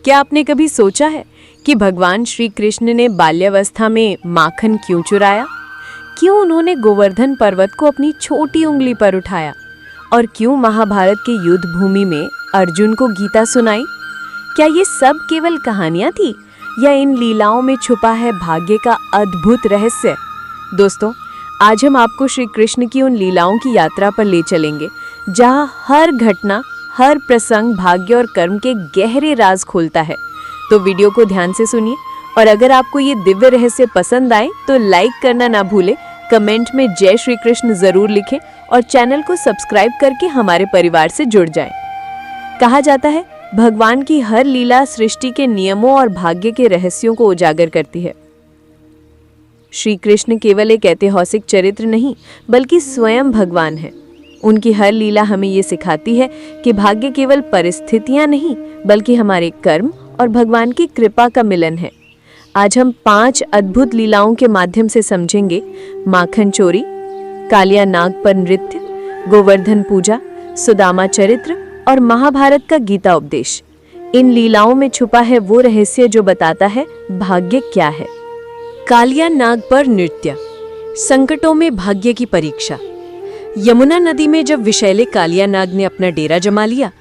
क्या आपने कभी सोचा है कि भगवान श्री कृष्ण ने बाल्यावस्था में माखन क्यों चुराया? क्यों उन्होंने गोवर्धन पर्वत को अपनी छोटी उंगली पर उठाया? और क्यों महाभारत के युद्ध भूमि में अर्जुन को गीता सुनाई? क्या ये सब केवल कहानियां थी या इन लीलाओं में छुपा है भाग्य का अद्भुत रहस्य? दोस्तों, आज हम आपको श्री कृष्ण की उन लीलाओं की यात्रा पर ले चलेंगे जहां हर घटना, हर प्रसंग भाग्य और कर्म के गहरे राज खोलता है। तो वीडियो को ध्यान से सुनिए और अगर आपको ये दिव्य रहस्य पसंद आए तो लाइक करना ना भूलें, कमेंट में जय श्री कृष्ण जरूर लिखें और चैनल को सब्सक्राइब करके हमारे परिवार से जुड़ जाएं। कहा जाता है भगवान की हर लीला सृष्टि के नियमों और भाग्य के रहस्यों को उजागर करती है। श्री कृष्ण केवल एक ऐतिहासिक चरित्र नहीं बल्कि स्वयं भगवान है। उनकी हर लीला हमें ये सिखाती है कि भाग्य केवल परिस्थितियां नहीं बल्कि हमारे कर्म और भगवान की कृपा का मिलन है। आज हम 5 अद्भुत लीलाओं के माध्यम से समझेंगे माखन चोरी, कालिया नाग पर नृत्य, गोवर्धन पूजा, सुदामा चरित्र और महाभारत का गीता उपदेश। इन लीलाओं में छुपा है वो रहस्य जो बताता है भाग्य क्या है। कालिया नाग पर नृत्य, संकटों में भाग्य की परीक्षा। यमुना नदी में जब विषैले कालिया नाग ने अपना डेरा जमा लिया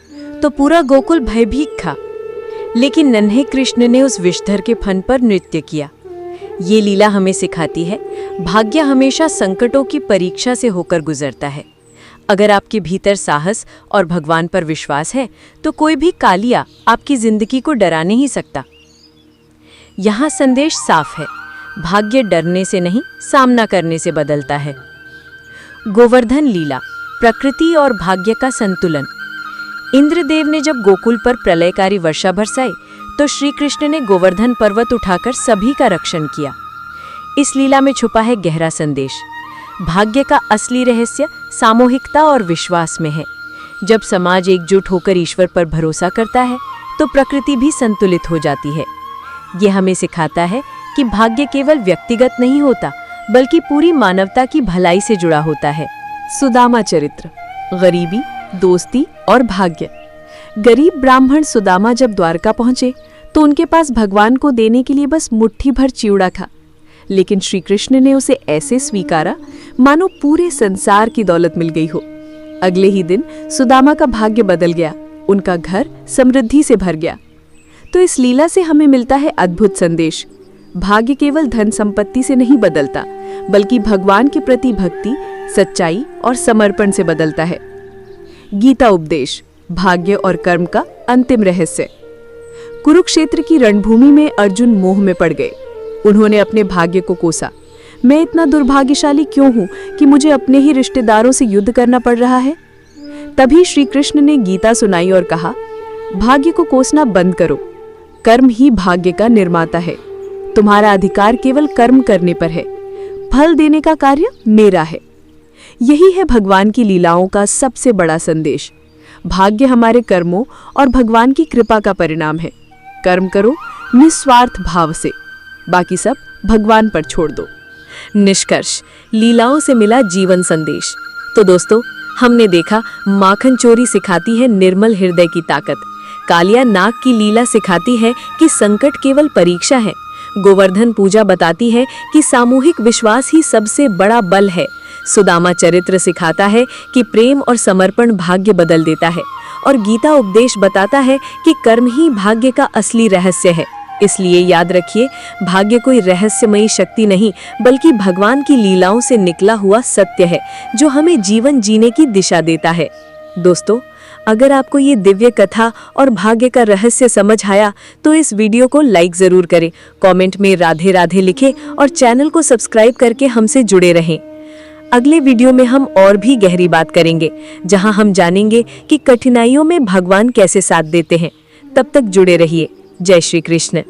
तो पूरा गोकुल भयभीत था, लेकिन नन्हे कृष्ण ने उस विषधर के फन पर नृत्य किया। ये लीला हमें सिखाती है भाग्य हमेशा संकटों की परीक्षा से होकर गुजरता है। अगर आपके भीतर साहस और भगवान पर विश्वास है तो कोई भी कालिया आपकी जिंदगी को डरा नहीं सकता। यहाँ संदेश साफ है, भाग्य डरने से नहीं सामना करने से बदलता है। गोवर्धन लीला, प्रकृति और भाग्य का संतुलन। इंद्रदेव ने जब गोकुल पर प्रलयकारी वर्षा बरसाई तो श्री कृष्ण ने गोवर्धन पर्वत उठाकर सभी का रक्षण किया। इस लीला में छुपा है गहरा संदेश। भाग्य का असली रहस्य सामूहिकता और विश्वास में है। जब समाज एकजुट होकर ईश्वर पर भरोसा करता है तो प्रकृति भी संतुलित हो जाती है। ये हमें सिखाता है कि भाग्य केवल व्यक्तिगत नहीं होता बल्कि पूरी मानवता की भलाई से जुड़ा होता है। सुदामा चरित्र, गरीबी, दोस्ती और भाग्य। गरीब ब्राह्मण सुदामा जब द्वारका पहुंचे तो उनके पास भगवान को देने के लिए बस मुट्ठी भर चिवड़ा था, लेकिन श्री कृष्ण ने उसे ऐसे स्वीकारा मानो पूरे संसार की दौलत मिल गई हो। अगले ही दिन सुदामा का भाग्य बदल गया, उनका घर समृद्धि से भर गया। तो इस लीला से हमें मिलता है अद्भुत संदेश। भाग्य केवल धन संपत्ति से नहीं बदलता बल्कि भगवान के प्रति भक्ति, सच्चाई और समर्पण से बदलता है। गीता उपदेश, भाग्य और कर्म का अंतिम रहस्य। कुरुक्षेत्र की रणभूमि में अर्जुन मोह में पड़ गए। उन्होंने अपने भाग्य को कोसा। मैं इतना दुर्भाग्यशाली क्यों हूं कि मुझे अपने ही रिश्तेदारों से युद्ध करना पड़ रहा है? तभी श्री कृष्ण ने गीता सुनाई और कहा, भाग्य को कोसना बंद करो। कर्म ही भाग्य का निर्माता है। तुम्हारा अधिकार केवल कर्म करने पर है, फल देने का कार्य मेरा है। यही है भगवान की लीलाओं का सबसे बड़ा संदेश। भाग्य हमारे कर्मों और भगवान की कृपा का परिणाम है। कर्म करो निस्वार्थ भाव से, बाकी सब भगवान पर छोड़ दो। निष्कर्ष, लीलाओं से मिला जीवन संदेश। तो दोस्तों, हमने देखा माखन चोरी सिखाती है निर्मल हृदय की ताकत। कालिया नाग की लीला सिखाती है कि संकट केवल परीक्षा है। गोवर्धन पूजा बताती है कि सामूहिक विश्वास ही सबसे बड़ा बल है। सुदामा चरित्र सिखाता है कि प्रेम और समर्पण भाग्य बदल देता है और गीता उपदेश बताता है कि कर्म ही भाग्य का असली रहस्य है। इसलिए याद रखिए, भाग्य कोई रहस्यमयी शक्ति नहीं बल्कि भगवान की लीलाओं से निकला हुआ सत्य है जो हमें जीवन जीने की दिशा देता है। दोस्तों, अगर आपको ये दिव्य कथा और भाग्य का रहस्य समझ आया तो इस वीडियो को लाइक जरूर करें, कमेंट में राधे राधे लिखें और चैनल को सब्सक्राइब करके हमसे जुड़े रहें। अगले वीडियो में हम और भी गहरी बात करेंगे जहां हम जानेंगे कि कठिनाइयों में भगवान कैसे साथ देते हैं। तब तक जुड़े रहिए। जय श्री कृष्ण।